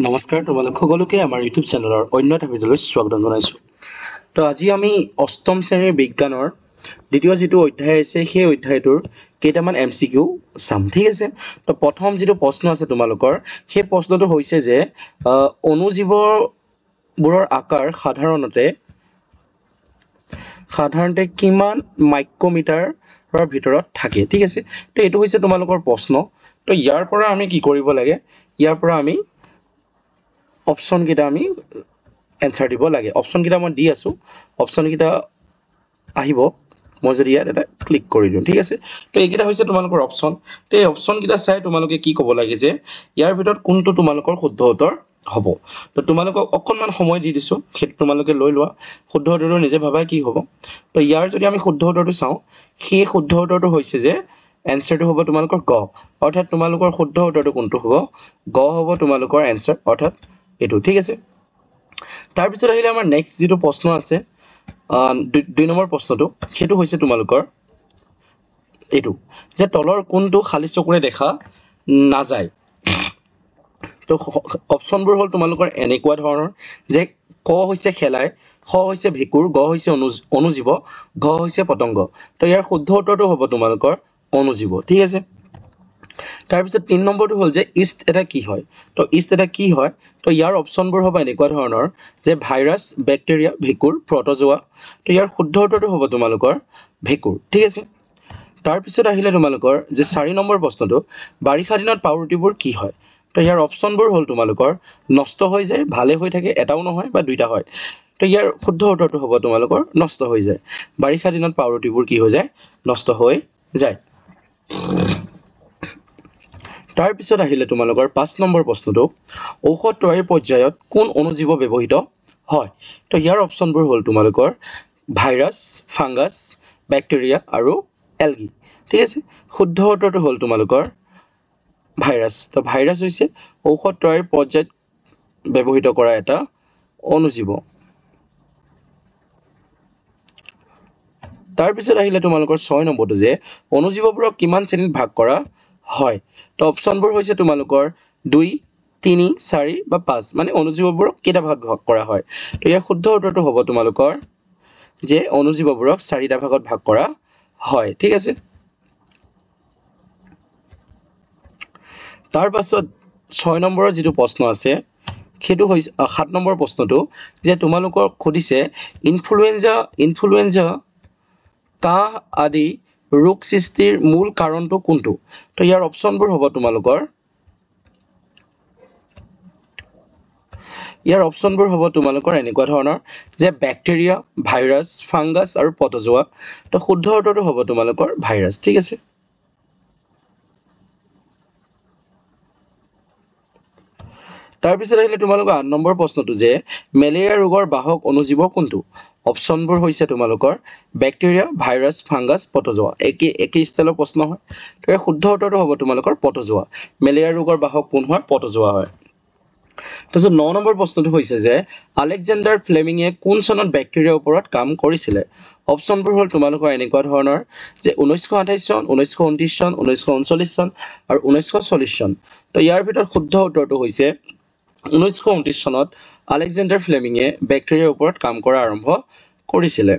নমস্কাৰ তোমালোক সকলোকে আমাৰ ইউটিউব চেনেলৰ অন্য এটা ভিডিঅ'লৈ স্বাগতম জনাইছোঁ। তো আজি আমি অষ্টম শ্ৰেণীৰ বিজ্ঞানৰ দ্বিতীয় যিটো অধ্যায় আছে সেই অধ্যায়টোৰ কেইটামান MCQ চাম, ঠিক আছে। তো প্ৰথম যিটো প্ৰশ্ন আছে তোমালোকৰ সেই প্ৰশ্নটো হৈছে যে অণুজীৱবোৰৰ আকাৰ সাধাৰণতে কিমান মাইক্ৰমিটাৰৰ ভিতৰত থাকে, ঠিক আছে। তো এইটো হৈছে তোমালোকৰ প্ৰশ্ন। তো ইয়াৰ পৰা আমি কি কৰিব লাগে, ইয়াৰ পৰা আমি অপশ্যন কেইটা আমি এনসাৰ দিব লাগে। অপশ্যন কেইটা মই দি আছো, অপশ্যন কেইটা আহিব, মই যদি ইয়াত এটা ক্লিক কৰি দিওঁ, ঠিক আছে। তো এইকেইটা হৈছে তোমালোকৰ অপশ্যন। তো এই অপশ্যন কেইটা চাই তোমালোকে কি ক'ব লাগে যে ইয়াৰ ভিতৰত কোনটো তোমালোকৰ শুদ্ধ উত্তৰ হ'ব। তো তোমালোকক অকণমান সময় দি দিছোঁ, সেইটো তোমালোকে লৈ লোৱা, শুদ্ধ উত্তৰটো নিজে ভাবাই কি হ'ব। তো ইয়াৰ যদি আমি শুদ্ধ উত্তৰটো চাওঁ, সেই শুদ্ধ উত্তৰটো হৈছে যে এনসাৰটো হ'ব তোমালোকৰ গ, অৰ্থাৎ তোমালোকৰ শুদ্ধ উত্তৰটো কোনটো হ'ব, গ হ'ব তোমালোকৰ এনসাৰ, অৰ্থাৎ এইটো, ঠিক আছে। তাৰপিছত আহিলে আমাৰ নেক্সট যিটো প্ৰশ্ন আছে, 2 নম্বৰ প্ৰশ্নটো, সেইটো হৈছে তোমালোকৰ এইটো যে তলৰ কোনটো খালী চকুৰে দেখা নাযায়। তো অপশ্যনবোৰ হ'ল তোমালোকৰ এনেকুৱা ধৰণৰ যে ক হৈছে শেলাই, খ হৈছে ভেঁকুৰ, গ হৈছে অণুজীৱ, ঘ হৈছে পতংগ। তো ইয়াৰ শুদ্ধ উত্তৰটো হ'ব তোমালোকৰ অণুজীৱ, ঠিক আছে। তাৰপিছত 3 নম্বৰটো হ'ল যে ইষ্ট এটা কি হয়। তো ইষ্ট এটা কি হয়, তো ইয়াৰ অপশ্যনবোৰ হ'ব এনেকুৱা ধৰণৰ যে ভাইৰাছ, বেক্টেৰিয়া, ভেঁকুৰ, প্ৰটজোৱা। তো ইয়াৰ শুদ্ধ উত্তৰটো হ'ব তোমালোকৰ ভেঁকুৰ, ঠিক আছে। তাৰপিছত আহিলে তোমালোকৰ যে 4 নম্বৰ প্ৰশ্নটো, বাৰিষা দিনত পাউৰুটিবোৰ কি হয়। তো ইয়াৰ অপশ্যনবোৰ হ'ল তোমালোকৰ নষ্ট হৈ যায়, ভালে হৈ থাকে, এটাও নহয় বা দুইটা হয়। তো ইয়াৰ শুদ্ধ উত্তৰটো হ'ব তোমালোকৰ নষ্ট হৈ যায়। বাৰিষা দিনত পাউৰুটিবোৰ কি হৈ যায়, নষ্ট হৈ যায়। তাৰপিছত আহিলে তোমালোকৰ 5 নম্বৰ প্ৰশ্নটো, ঔষধ তৈয়াৰী পৰ্যায়ত কোন অণুজীৱ ব্যৱহৃত হয়। তো ইয়াৰ অপশ্যনবোৰ হ'ল তোমালোকৰ ভাইৰাছ, ফাংগাছ, বেক্টেৰিয়া আৰু এলগি, ঠিক আছে। শুদ্ধ উত্তৰটো হ'ল তোমালোকৰ ভাইৰাছ। তো ভাইৰাছ হৈছে ঔষধ তৈয়াৰী পৰ্যায়ত ব্যৱহৃত কৰা এটা অণুজীৱ। তাৰপিছত আহিলে তোমালোকৰ 6 নম্বৰটো যে অণুজীৱবোৰক কিমান শ্ৰেণীত ভাগ কৰা হয়। তো অপশ্যনবোৰ হৈছে তোমালোকৰ 2, 3, 4 বা 5, মানে অণুজীৱবোৰক কেইটা ভাগ কৰা হয়। তো ইয়াৰ শুদ্ধ উত্তৰটো হ'ব তোমালোকৰ যে অণুজীৱবোৰক 4টা ভাগত ভাগ কৰা হয়, ঠিক আছে। তাৰ পাছত 6 নম্বৰৰ যিটো প্ৰশ্ন আছে সেইটো হৈছে 7 নম্বৰ প্ৰশ্নটো যে তোমালোকক সুধিছে ইনফ্লুৱেঞ্জা কাহ আদি ৰোগ সৃষ্টিৰ মূল কাৰণটো কোনটো। তো ইয়াৰ অপশ্যনবোৰ হ'ব তোমালোকৰ এনেকুৱা ধৰণৰ যে বেক্টেৰিয়া, ভাইৰাছ, ফাংগাছ আৰু প্ৰটজোৱা। তো শুদ্ধ উত্তৰটো হ'ব তোমালোকৰ ভাইৰাছ, ঠিক আছে। তাৰপিছত আহিলে তোমালোকৰ 8 নম্বৰ প্ৰশ্নটো যে মেলেৰিয়া ৰোগৰ বাহক অণুজীৱ কোনটো। অপশ্যনবোৰ হৈছে তোমালোকৰ বেক্টেৰিয়া, ভাইৰাছ, ফাংগাছ, প্ৰটজোৱা। একেই ষ্টাইলৰ প্ৰশ্ন হয়। তো ইয়াৰ শুদ্ধ উত্তৰটো হ'ব তোমালোকৰ প্ৰটজোৱা। মেলেৰিয়া ৰোগৰ বাহক কোন হয়, প্ৰটজোৱা হয়। তাৰপিছত 9 নম্বৰ প্ৰশ্নটো হৈছে যে আলেকজেণ্ডাৰ ফ্লেমিঙে কোন চনত বেক্টেৰিয়াৰ ওপৰত কাম কৰিছিলে। অপশ্যনবোৰ হ'ল তোমালোকৰ এনেকুৱা ধৰণৰ যে 1928 চন, 1929 চন, 1939 চন আৰু 1940 চন। তো ইয়াৰ ভিতৰত শুদ্ধ উত্তৰটো হৈছে 1929 চনত আলেকজেণ্ডাৰ ফ্লেমিঙে বেক্টেৰিয়াৰ ওপৰত কাম কৰা আৰম্ভ কৰিছিলে।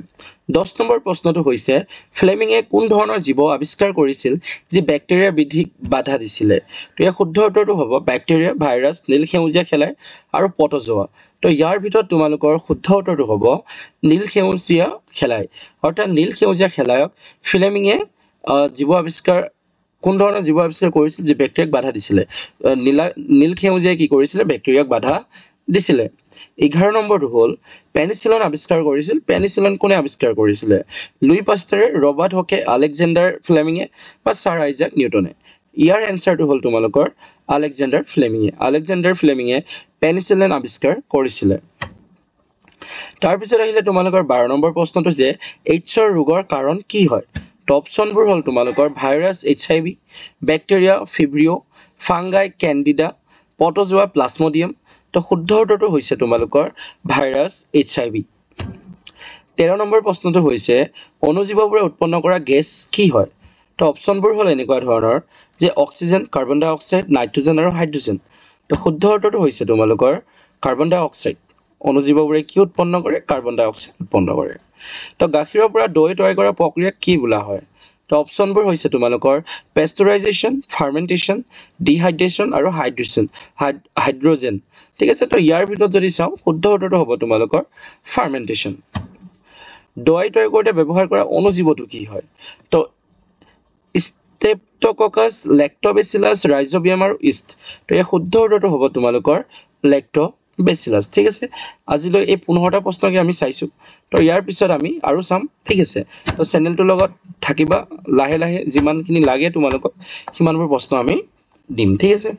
10 নম্বৰ প্ৰশ্নটো হৈছে ফ্লেমিঙে কোন ধৰণৰ জীৱ আৱিষ্কাৰ কৰিছিল যি বেক্টেৰিয়াৰ বৃদ্ধিক বাধা দিছিলে। তো ইয়াৰ শুদ্ধ উত্তৰটো হ'ব বেক্টেৰিয়া, ভাইৰাছ, নীল সেউজীয়া শেলাই আৰু প্ৰটজোৱা। তো ইয়াৰ ভিতৰত তোমালোকৰ শুদ্ধ উত্তৰটো হ'ব নীল সেউজীয়া শেলাই, অৰ্থাৎ নীল সেউজীয়া শেলায়ক ফ্লেমিঙে কোন ধৰণৰ জীৱ আৱিষ্কাৰ কৰিছিল যি বেক্টেৰিয়াক বাধা দিছিলে। নীল সেউজীয়াই কি কৰিছিলে, বেক্টেৰিয়াক বাধা দিছিলে। 11 নম্বৰটো হ'ল পেনিচিলিন আৱিষ্কাৰ কৰিছিল। পেনিচিলিন কোনে আৱিষ্কাৰ কৰিছিলে, লুই পাষ্টাৰে, ৰবাৰ্ট হকে, আলেকজেণ্ডাৰ ফ্লেমিঙে বা ছাৰ আইজাক নিউটনে। ইয়াৰ এনসাৰটো হ'ল তোমালোকৰ আলেকজেণ্ডাৰ ফ্লেমিঙে পেনিচিলিন আৱিষ্কাৰ কৰিছিলে। তাৰপিছত আহিলে তোমালোকৰ 12 নম্বৰ প্ৰশ্নটো যে এইডছৰ ৰোগৰ কাৰণ কি হয়। তো অপশ্যনবোৰ হ'ল তোমালোকৰ virus, HIV, bacteria, vibrio, fungi, candida, protozoa, plasmodium. তো শুদ্ধ উত্তৰটো হৈছে তোমালোকৰ ভাইৰাছ, HIV। 13 নম্বৰ প্ৰশ্নটো হৈছে অণুজীৱবোৰে উৎপন্ন কৰা গেছ কি হয়। তো অপশ্যনবোৰ হ'ল এনেকুৱা ধৰণৰ যে অক্সিজেন, কাৰ্বন ডাই অক্সাইড, নাইট্ৰজেন আৰু হাইড্ৰজেন। তো শুদ্ধ উত্তৰটো হৈছে তোমালোকৰ কাৰ্বন ডাই অক্সাইড অনুজীৱবোৰে কি উৎপন্ন কৰে কাৰ্বন ডাই অক্সাইড উৎপন্ন কৰে তো গাখীৰৰ পৰা দৈ তৈয়াৰ কৰা প্ৰক্ৰিয়াক কি বোলা হয় তো অপচনবোৰ হৈছে তোমালোকৰ পেস্টোৰাইজেশ্যন ফাৰ্মেন্টেশ্যন ডিহাইড্ৰেশ্যন আৰু হাইড্ৰোজেন ঠিক আছে তো ইয়াৰ ভিতৰত যদি চাওঁ শুদ্ধ উত্তৰটো হ'ব তোমালোকৰ ফাৰ্মেন্টেশ্যন দৈ তৈয়াৰ কৰোঁতে ব্যৱহাৰ কৰা অনুজীৱটো কি হয় তো ষ্ট্ৰেপ্টোককাছ লেক্টোবেচিলাছ ৰাইজোবিয়াম আৰু ইষ্ট তো এই শুদ্ধ উত্তৰটো হ'ব তোমালোকৰ লেক্টোবেচিলাছ ঠিক আছে আজিলৈ এই 15টা প্ৰশ্নকে আমি চাইছো তো ইয়াৰ পিছত আমি আৰু চাম ঠিক আছে তো চেনেলটোৰ লগত থাকিবা লাহে লাহে যিমানখিনি লাগে তোমালোকক সিমানবোৰ প্ৰশ্ন আমি দিম ঠিক আছে